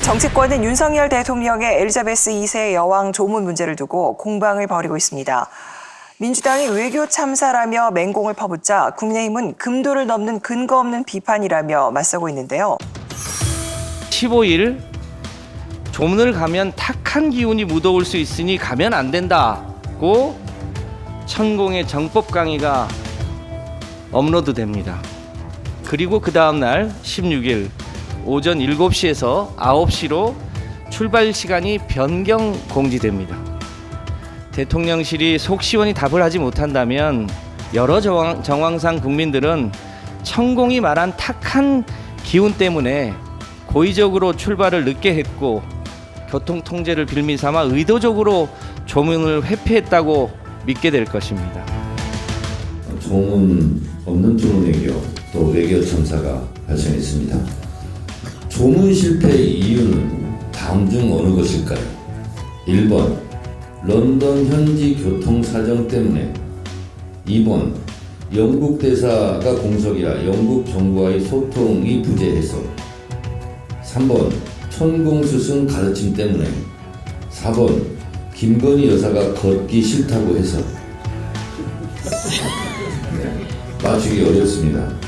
정치권은 윤석열 대통령의 엘리자베스 2세 여왕 조문 문제를 두고 공방을 벌이고 있습니다. 민주당이 외교 참사라며 맹공을 퍼붓자 국민의힘은 금도를 넘는 근거 없는 비판이라며 맞서고 있는데요. 15일 조문을 가면 탁한 기운이 묻어올 수 있으니 가면 안 된다고 천공의 정법 강의가 업로드됩니다. 그리고 그 다음 날 16일 오전 7시에서 9시로 출발 시간이 변경 공지됩니다. 대통령실이 속 시원히 답을 하지 못한다면 여러 정황상 국민들은 천공이 말한 탁한 기운 때문에 고의적으로 출발을 늦게 했고 교통 통제를 빌미 삼아 의도적으로 조문을 회피했다고 믿게 될 것입니다. 조문 없는 조문 외교, 또 외교 참사가 발생했습니다. 조문 실패의 이유는 다음 중 어느 것일까요? 1번, 런던 현지 교통 사정 때문에. 2번, 영국 대사가 공석이라 영국 정부와의 소통이 부재해서. 3번, 천공스승 가르침 때문에. 4번, 김건희 여사가 걷기 싫다고 해서. 맞추기 어렵습니다.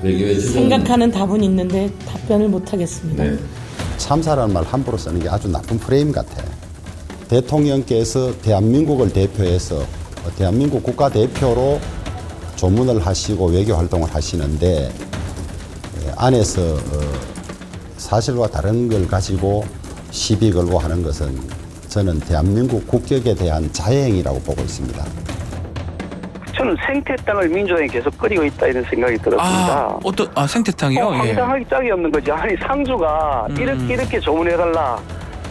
외교의 생각하는 답은 있는데 답변을 못하겠습니다. 네. 참사라는 말 함부로 쓰는 게 아주 나쁜 프레임 같아. 대통령께서 대한민국을 대표해서 대한민국 국가대표로 조문을 하시고 외교 활동을 하시는데 안에서 사실과 다른 걸 가지고 시비 걸고 하는 것은 저는 대한민국 국격에 대한 자해행위라고 보고 있습니다. 저는 생태땅을 민주당이 계속 끓이고 있다 이런 생각이 들었습니다. 생태탕이요? 황당하기 짝이 없는 거지. 아니 상주가 이렇게 조문해달라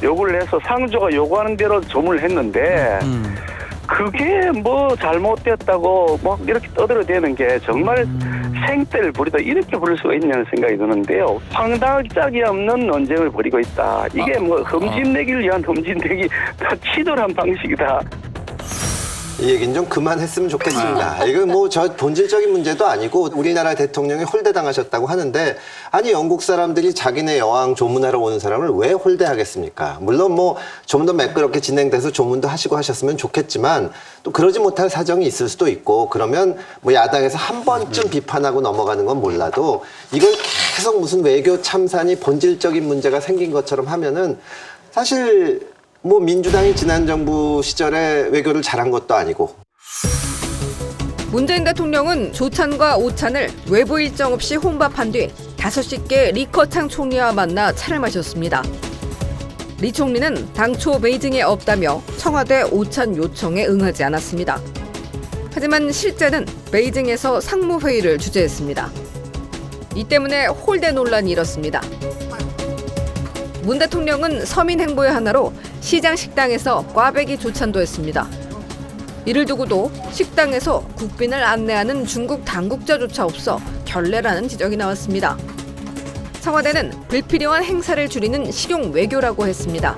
요구를 해서 상주가 요구하는 대로 조문을 했는데 그게 뭐 잘못됐다고 막 이렇게 떠들어대는 게 정말 생떼를 부리다 이렇게 부를 수가 있냐는 생각이 드는데요. 황당하기 짝이 없는 논쟁을 벌이고 있다. 이게 뭐 흠집내기를 위한 흠집내기 다 치졸한 방식이다. 이 얘기는 좀 그만했으면 좋겠습니다. 이건 뭐 저 본질적인 문제도 아니고 우리나라 대통령이 홀대당하셨다고 하는데 아니 영국 사람들이 자기네 여왕 조문하러 오는 사람을 왜 홀대하겠습니까? 물론 뭐 좀 더 매끄럽게 진행돼서 조문도 하시고 하셨으면 좋겠지만 또 그러지 못할 사정이 있을 수도 있고 그러면 뭐 야당에서 한 번쯤 비판하고 넘어가는 건 몰라도 이걸 계속 무슨 외교 참사니 본질적인 문제가 생긴 것처럼 하면은 사실 뭐 민주당이 지난 정부 시절에 외교를 잘한 것도 아니고. 문재인 대통령은 조찬과 오찬을 외부 일정 없이 혼밥한 뒤 5시께 리커창 총리와 만나 차를 마셨습니다. 리 총리는 당초 베이징에 없다며 청와대 오찬 요청에 응하지 않았습니다. 하지만 실제는 베이징에서 상무회의를 주재했습니다. 이 때문에 홀대 논란이 일었습니다. 문 대통령은 서민 행보의 하나로 시장 식당에서 꽈배기 조찬도 했습니다. 이를 두고도 식당에서 국빈을 안내하는 중국 당국자조차 없어 결례라는 지적이 나왔습니다. 청와대는 불필요한 행사를 줄이는 실용 외교라고 했습니다.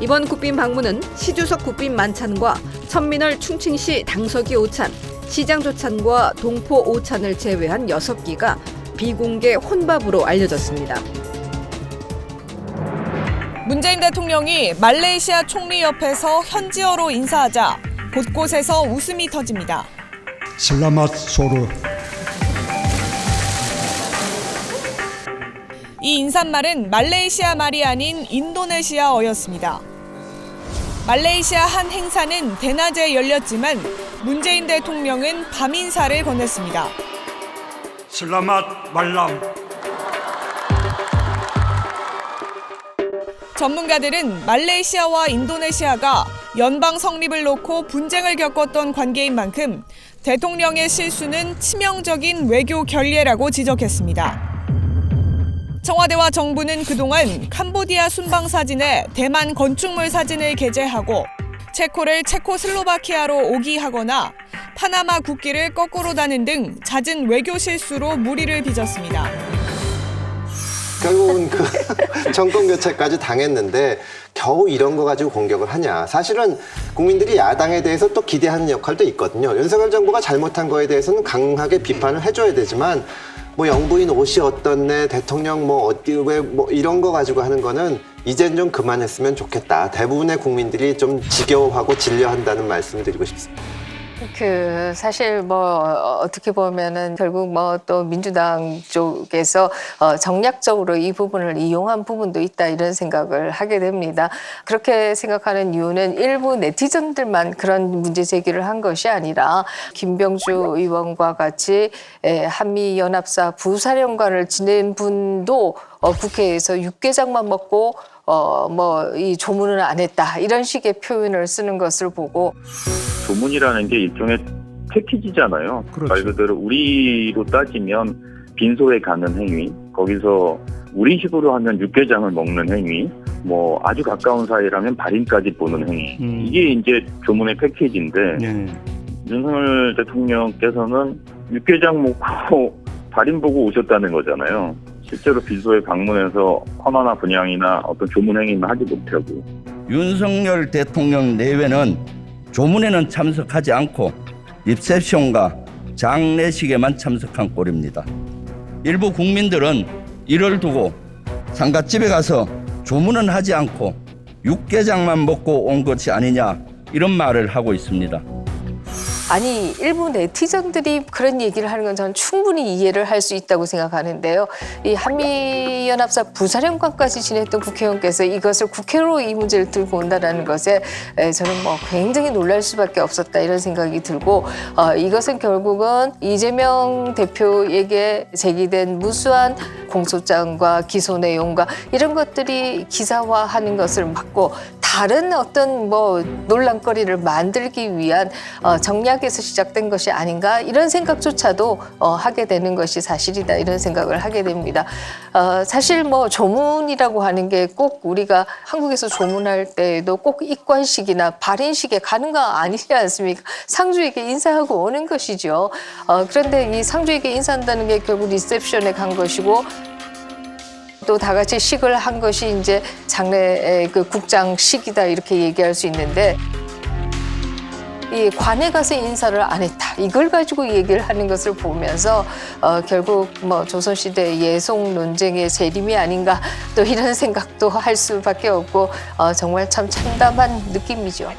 이번 국빈 방문은 시주석 국빈 만찬과 천민월 충칭시 당서기 오찬, 시장 조찬과 동포 오찬을 제외한 6끼가 비공개 혼밥으로 알려졌습니다. 문재인 대통령이 말레이시아 총리 옆에서 현지어로 인사하자 곳곳에서 웃음이 터집니다. 슬라맛 소르. 이 인사말은 말레이시아 말이 아닌 인도네시아어였습니다. 말레이시아 한 행사는 대낮에 열렸지만 문재인 대통령은 밤 인사를 건넸습니다. 슬라맛 말람. 전문가들은 말레이시아와 인도네시아가 연방 성립을 놓고 분쟁을 겪었던 관계인 만큼 대통령의 실수는 치명적인 외교 결례라고 지적했습니다. 청와대와 정부는 그동안 캄보디아 순방 사진에 대만 건축물 사진을 게재하고 체코를 체코슬로바키아로 오기하거나 파나마 국기를 거꾸로 다는 등 잦은 외교 실수로 무리를 빚었습니다. 결국은 그 정권 교체까지 당했는데 겨우 이런 거 가지고 공격을 하냐. 사실은 국민들이 야당에 대해서 또 기대하는 역할도 있거든요. 윤석열 정부가 잘못한 거에 대해서는 강하게 비판을 해줘야 되지만 뭐 영부인 옷이 어떻네, 대통령 뭐 어디 왜 뭐 이런 거 가지고 하는 거는 이젠 좀 그만했으면 좋겠다. 대부분의 국민들이 좀 지겨워하고 질려한다는 말씀을 드리고 싶습니다. 사실 뭐 어떻게 보면은 결국 뭐 또 민주당 쪽에서 정략적으로 이 부분을 이용한 부분도 있다 이런 생각을 하게 됩니다. 그렇게 생각하는 이유는 일부 네티즌들만 그런 문제 제기를 한 것이 아니라 김병주 의원과 같이 한미연합사 부사령관을 지낸 분도 국회에서 육개장만 먹고 이 조문을 안 했다 이런 식의 표현을 쓰는 것을 보고 조문이라는 게 일종의 패키지잖아요. 그렇죠. 말 그대로 우리로 따지면 빈소에 가는 행위, 거기서 우리식으로 하면 육개장을 먹는 행위, 뭐 아주 가까운 사이라면 발인까지 보는 행위. 이게 이제 조문의 패키지인데 윤석열 대통령께서는 육개장 먹고 발인 보고 오셨다는 거잖아요. 실제로 빈소에 방문해서 험화나 분향이나 어떤 조문 행위는 하지 못하고. 윤석열 대통령 내외는 조문에는 참석하지 않고 리셉션과 장례식에만 참석한 꼴입니다. 일부 국민들은 이를 두고 상갓집에 가서 조문은 하지 않고 육개장만 먹고 온 것이 아니냐 이런 말을 하고 있습니다. 아니 일부 네티즌들이 그런 얘기를 하는 건 저는 충분히 이해를 할 수 있다고 생각하는데요. 이 한미연합사 부사령관까지 지냈던 국회의원께서 이것을 국회로 이 문제를 들고 온다는 것에 저는 뭐 굉장히 놀랄 수밖에 없었다 이런 생각이 들고 이것은 결국은 이재명 대표에게 제기된 무수한 공소장과 기소 내용과 이런 것들이 기사화하는 것을 막고 다른 어떤 뭐 논란거리를 만들기 위한 정략에서 시작된 것이 아닌가 이런 생각조차도 하게 되는 것이 사실이다 이런 생각을 하게 됩니다. 사실 뭐 조문이라고 하는 게 꼭 우리가 한국에서 조문할 때에도 꼭 입관식이나 발인식에 가는 거 아니지 않습니까? 상주에게 인사하고 오는 것이죠. 그런데 이 상주에게 인사한다는 게 결국 리셉션에 간 것이고 또 다 같이 식을 한 것이 이제 장례 그 국장식이다 이렇게 얘기할 수 있는데 이 관에 가서 인사를 안 했다 이걸 가지고 얘기를 하는 것을 보면서 결국 뭐 조선시대 예송 논쟁의 재림이 아닌가 또 이런 생각도 할 수밖에 없고 정말 참 참담한 느낌이죠.